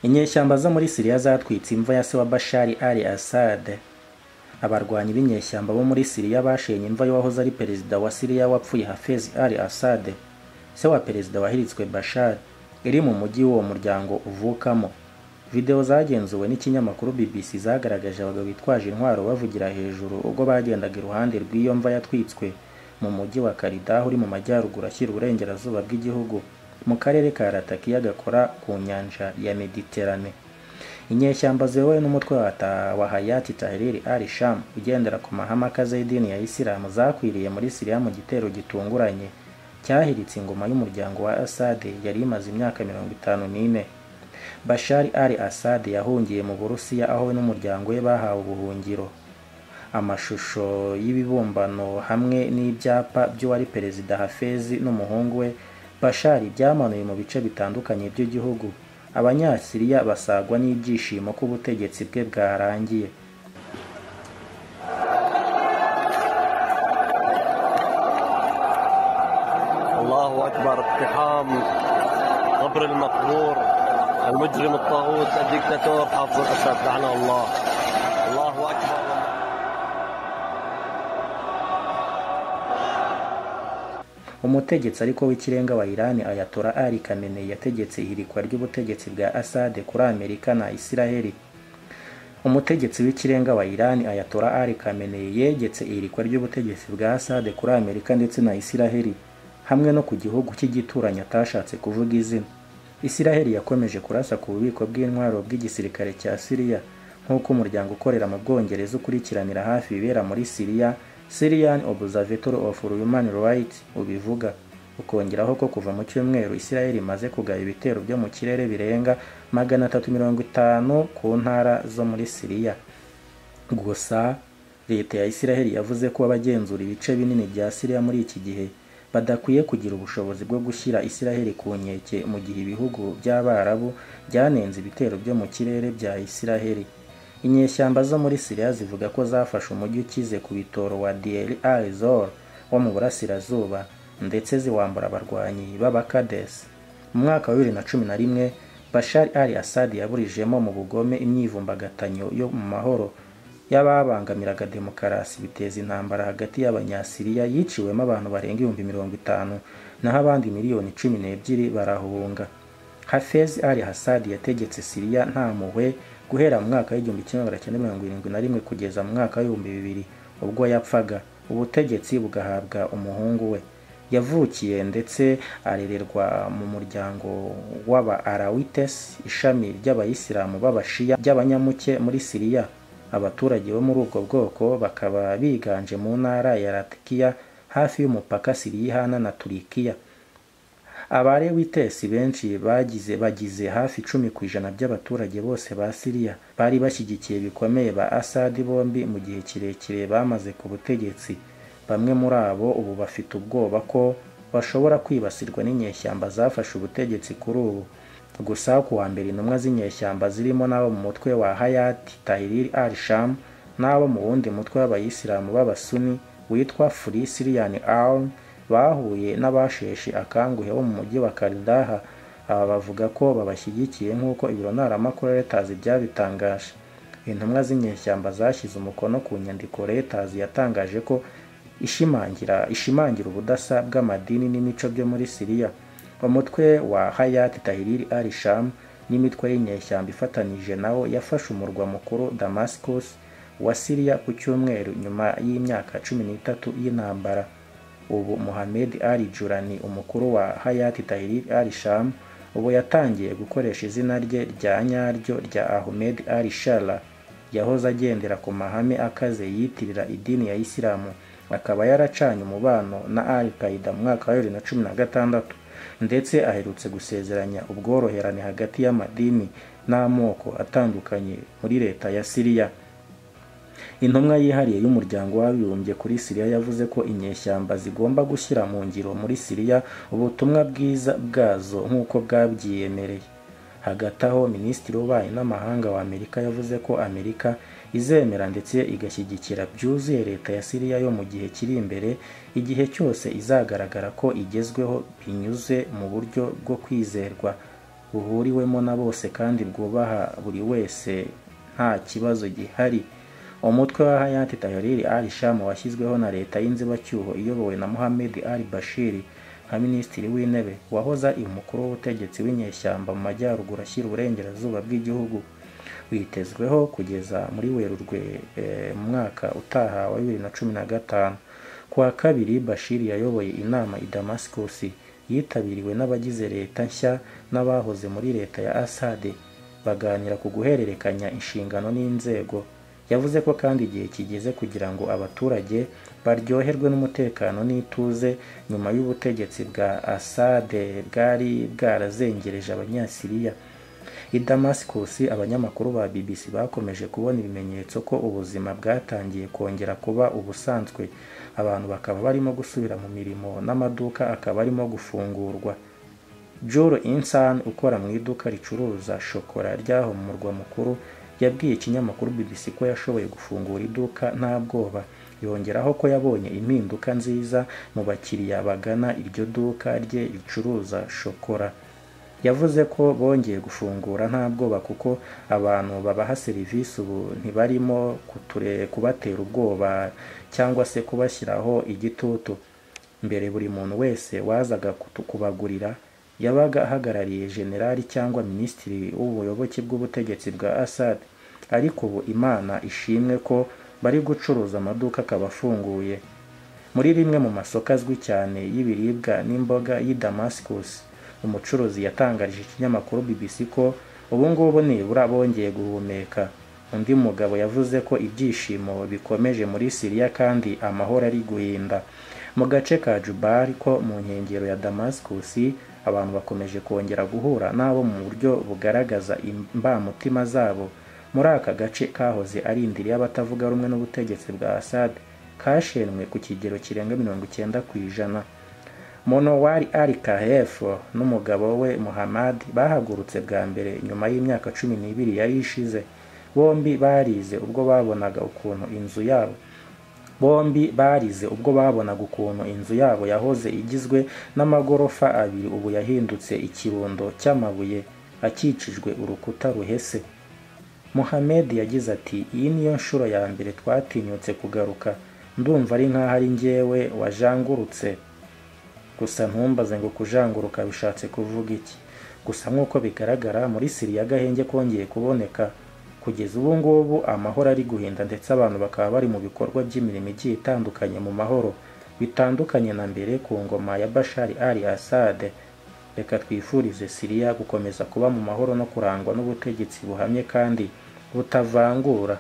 Inyeshyamba zo muri Syria zatwitse imva ya se wa Bashar al-Assad. Abarwanyi b'inyeshyamba bo muri Syria bashenye imva y'uwahoze ari perezida wa Syria wapfuye Hafez al-Assad, se wa perezida wahiritswe Bashar, iri mu mujyi w'uwo muryango uvukamo. Video zagenzuwe n'ikinyamakuru BBC zagaragaje abagabo bitwaje intwaro bavugira hejuru ubwo bagendaga iruhande rw'iyo mva yatwitswe mu mujyi wa Karidah uri mu majyaruguru ashyira uburengerazuba bw'igihugu mu karere ka Latakia gakora ku nyanja ya Mediterane. Inyeshyamba ziyobowe n'umutwe wa Hayat Tahrir al-Sham ugendera ku mahame akaze y'idini ya Isilamu zakwiriye muri Syria mu gitero gitunguranye cyahiritse ingoma y'umuryango wa Assad yari imaze imyaka 54. Bashar al-Assad yahungiye mu Burusiya aho we n'umuryango we bahawe ubuhungiro. Amashusho y'ibibumbano hamwe n'ibyapa by'uwari perezida Hafez n'umuhungu we Bashar byamanuye mu bice bitandukanye by'igihugu. Abanyasiriya basagwa n'ibyishimo ko ubutegetsi bwe bwarangiye. Allahu akbar, ittiham qabr al-maqbur المجرم الطاغوت الدكتاتور حافظ الأسد لعنه الله. الله أكبر. Umutegetsi ariko w'ikirenga wa Iran Ayatollah Ali Khamenei yategetse ihirikwa ry'ubutegetsi bwa Assad kuri Amerika na Israeli. Umutegetsi w'ikirenga wa Iran Ayatollah Ali Khamenei yegetse ihirikwa ry'ubutegetsi bwa Assad kuri Amerika ndetse na Israeli hamwe no ku gihugu cy'igituranye atashatse kuvuga izina. Israeli yakomeje kurasa ku bubiko bw'intwaro bw'igisirikare cya Syria nk'uko umuryango ukorera mu Bwongereza ukurikiranira hafi ibibera muri Syria, Syrian Observatory of Human Rights ubivuga. Ukongeraho ko kuva mu cyumweru Israeli imaze kugaba ibitero byo mu kirere birenga 350 ku ntara zo muri Syria. Gusa leta ya Israeli yavuze ko abagenzura ibice binini bya Syria muri iki gihe badakwiye kugira ubushobozi bwo gushyira Israeli ku nkeke mu gihe ibihugu by'Abarabu byanenze ibitero byo mu kirere bya Israeli. Inyeshyamba zo muri Syria zivuga ko zafashe umujyi ukize ku bitoro wa Deir al-Zor wo mu burasirazuba ndetse ziwambura abarwanyi b'Abakades. Mu mwaka wa 2011 Bashar al-Assad yaburijemo mu bugome imyivumbagatanyo yo mu mahoro y'ababangamiraga demokarasi biteza intambara hagati y'Abanyasiriya yiciwemo abantu barenga 50,000 naho abandi miliyoni 12 barahunga. Hafez al-Assad yategetse Syria nta muhwe guhera mu mwaka wa 1971 kugeza mu mwaka wa 2000 ubwo yapfaga, ubutegetsi bugahabwa umuhungu we. Yavukiye ndetse arererwa mu muryango w'aba Alawites, ishami ry'abayisilamu b'abashia by'abanyamuke muri Syria. Abaturage bo muri ubwo bwoko bakaba biganje mu ntara ya Latakia hafi y'umupaka Syria ihana na Turikiya. Abalewitesi benshi bagize hafi 10% by'abaturage bose ba Syria bari bashyigikiye bikomeye ba Assad bombi mu gihe kirekire bamaze ku butegetsi. Bamwe muri abo ubu bafite ubwoba ko bashobora kwibasirwa n'inyeshyamba zafashe ubutegetsi kuri ubu. Gusa ku wa mbere intumwa z'inyeshyamba zirimo n'abo mu mutwe wa Hayat Tahrir al-Sham n'abo mu wundi mutwe w'abayisilamu b'abasuni witwa Free Syrian Army bahuye n'abasheshe akanguhe wo mu mujyi wa Karidah. Aba bavuga ko babashyigikiye nk'uko ibiro ntaramakuru Reuters byabitangaje. Intumwa z'inyeshyamba zashyize umukono ku nyandiko Reuters yatangaje ko ishimangira ubudasa bw'amadini n'imico byo muri Syria. Umutwe wa Hayat Tahrir al-Sham n'imitwe y'inyeshyamba ifatanije nawo yafashe umurwa mukuru Damascus wa Syria ku cyumweru nyuma y'imyaka 13 y'intambara. Ubu Mohammed al-Jurani umukuru wa Hayat Tahrir al-Sham ubu yatangiye gukoresha izina rye rya nyaryo rya Ahmed al-Shara yahoze agendera ku mahame akaze yitirira idini ya Isilamu. Akaba yaracanye umubano na Al-Qaeda mu mwaka wa 2016 ndetse aherutse gusezeranya ubworoherane hagati y'amadini n'amoko atandukanye muri leta ya Syria. Intumwa yihariye y'umuryango w'abibumbye kuri Syria yavuze ko inyeshyamba zigomba gushyira mu ngiro muri Syria ubutumwa bwiza bwazo nk'uko bwabyiyemereye. Hagati aho Minisitiri w'Ububanyi n'Amahanga wa Amerika yavuze ko Amerika izemera ndetse igashyigikira byuzuye leta ya Syria yo mu gihe kiri imbere, igihe cyose izagaragara ko igezweho binyuze mu buryo bwo kwizerwa buhuriwemo na bose kandi bwubaha buri wese nta kibazo gihari. Umutwe wa Hayat Tahrir al-Sham washyizweho na leta y'inzibacyuho iyobowe na Mohamed al-Bashir nka minisitiri w'intebe, wahoza umukuru w'ubutegetsi w'inyeshyamba mu majyaruguru ashyira uburengerazuba bw'igihugu, witezweho kugeza muri Werurwe mu mwaka utaha wa 2015. Kuwa kabiri, Bashir yayoboye inama i Damascus yitabiriwe n'abagize leta nshya n'abahoze muri leta ya Assad, baganira ku guhererekanya inshingano n'inzego. Yavuze ko kandi igihe kigeze kugira ngo abaturage baryoherwe n'umutekano n'ituze nyuma y'ubutegetsi bwa Assad bwari bwarazengereje abanyasiriya. I Damascus, abanyamakuru ba BBC bakomeje kubona ibimenyetso ko ubuzima bwatangiye kongera kuba ubusanzwe, abantu bakaba barimo gusubira mu mirimo n'amaduka akaba arimo gufungurwa. Jur Insan ukora mu iduka ricuruza shokora ryaho mu murwa mukuru yabwiye ikinyamakuru BBC ko yashoboye gufungura iduka nta bwoba. Yongeraho ko yabonye impinduka nziza mu bakiriya bagana iryo duka rye ricuruza shokora. Yavuze ko bongeye gufungura nta bwoba kuko abantu babaha serivisi ubu ntibarimo kubatera ubwoba cyangwa se kubashyiraho igitutu. Mbere buri muntu wese wazaga kubagurira yabaga ahagarariye generali cyangwa minisitiri w'ubuyoboke bw'ubutegetsi bwa Assad, ariko ubu Imana ishimwe ko bari gucuruza amaduka akaba afunguye. Muri rimwe mu masoko azwi cyane y'ibiribwa n'imboga y'i Damascus, umucuruzi yatangarije ikinyamakuru BBC ko ubu ngubu nibura bongeye guhumeka. Undi mugabo yavuze ko ibyishimo bikomeje muri Syria kandi amahoro ari guhinda. Mu gace ka Jubal ko mu nkengero ya Damascus, abantu bakomeje kongera guhura nabo mu buryo bugaragaza imbamutima zabo. Muri aka gace kahoze ari indiri y'abatavuga rumwe n'ubutegetsi bwa Assad kashenwe ku kigero kirenga 90%. Monowar al-Kahef n'umugabo we Muhammad bahagurutse bwa mbere nyuma y'imyaka 12 yari ishize. Bombi barize ubwo babonaga ukuntu inzu yabo yahoze igizwe n'amagorofa abiri ubu yahindutse ikirundo cy'amabuye akikijwe urukuta ruhese. Mohamed yagize ati, iyi niyo nshuro ya mbere twatinyutse kugaruka, ndumva ari nk'aho ari njyewe wajangurutse. Gusa ntumbaze ngo kujanguruka bishatse kuvuga iki. Gusa nk'uko bigaragara muri Syria agahenge kongeye kuboneka. Kugeza ubu ngubu amahoro ari guhinda ndetse abantu bakaba bari mu bikorwa by'imirimo igiye itandukanye mu mahoro, bitandukanye na mbere ku ngoma ya Bashar al-Assad. Reka twifurize Syria gukomeza kuba mu mahoro no kurangwa n'ubutegetsi buhamye kandi butavangura.